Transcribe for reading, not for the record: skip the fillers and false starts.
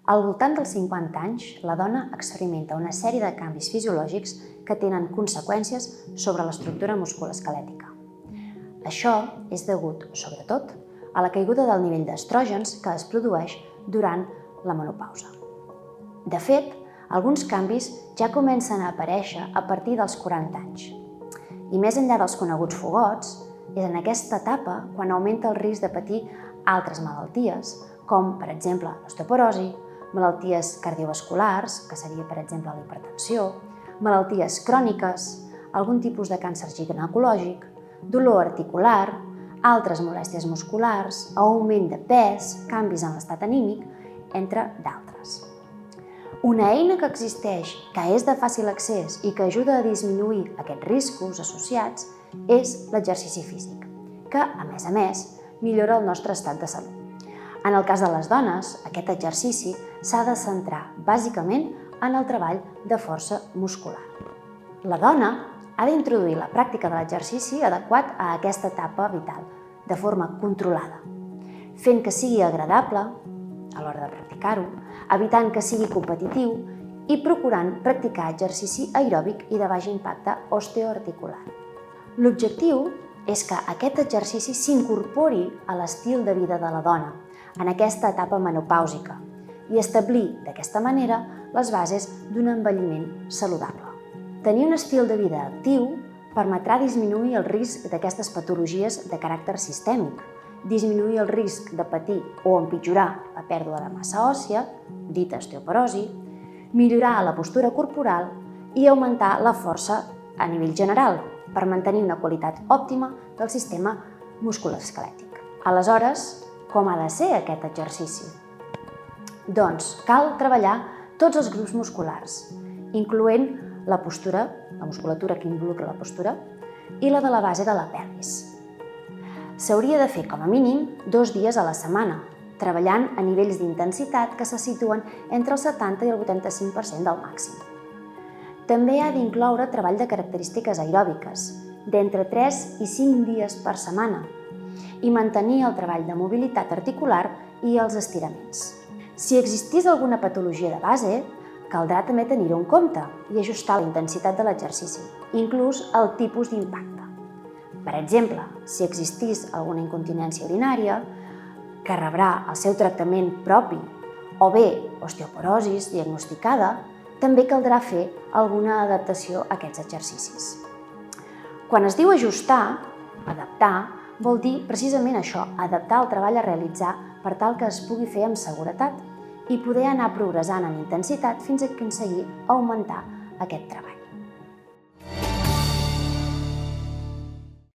Al voltant dels 50 anys, la dona experimenta una sèrie de canvis fisiològics que tenen conseqüències sobre l'estructura musculoesquelètica. Això és degut, sobretot, a la caiguda del nivell d'estrògens que es produeix durant la menopausa. De fet, alguns canvis ja comencen a aparèixer a partir dels 40 anys. I més enllà dels coneguts fogots, és en aquesta etapa quan augmenta el risc de patir altres malalties, com, per exemple, l'osteoporosi, malalties cardiovasculars, que seria, per exemple, la hipertensió, malalties cròniques, algun tipus de càncer ginecològic, dolor articular, altres molèsties musculars, augment de pes, canvis en l'estat anímic, entre d'altres. Una eina que existeix, que és de fàcil accés i que ajuda a disminuir aquests riscos associats és l'exercici físic, que, a més, millora el nostre estat de salut. En el cas de les dones, aquest exercici s'ha de centrar bàsicament en el treball de força muscular. La dona ha d'introduir la pràctica de l'exercici adequat a aquesta etapa vital, de forma controlada, fent que sigui agradable a l'hora de practicar-ho, evitant que sigui competitiu i procurant practicar exercici aeròbic i de baix impacte osteoarticular. L'objectiu és que aquest exercici s'incorpori a l'estil de vida de la dona en aquesta etapa menopàusica i establir d'aquesta manera les bases d'un envelliment saludable. Tenir un estil de vida actiu permetrà disminuir el risc d'aquestes patologies de caràcter sistèmic, disminuir el risc de patir o empitjorar la pèrdua de massa òssia, dita osteoporosi, millorar la postura corporal i augmentar la força a nivell general per mantenir una qualitat òptima del sistema musculoesquelètic. Aleshores, com ha de ser aquest exercici? Doncs cal treballar tots els grups musculars, incloent la postura, la musculatura que involucra la postura, i la de la base de la pelvis. S'hauria de fer com a mínim 2 dies a la setmana, treballant a nivells d'intensitat que se situen entre el 70 i el 85% del màxim. També ha d'incloure treball de característiques aeròbiques, d'entre 3 i 5 dies per setmana, i mantenir el treball de mobilitat articular i els estiraments. Si existís alguna patologia de base, caldrà també tenir-ho en compte i ajustar la intensitat de l'exercici, inclús el tipus d'impacte. Per exemple, si existís alguna incontinència urinària, que rebrà el seu tractament propi, o bé osteoporosis diagnosticada, també caldrà fer alguna adaptació a aquests exercicis. Quan es diu ajustar, adaptar, vol dir precisament això, adaptar el treball a realitzar per tal que es pugui fer amb seguretat i poder anar progressant en intensitat fins a aconseguir augmentar aquest treball.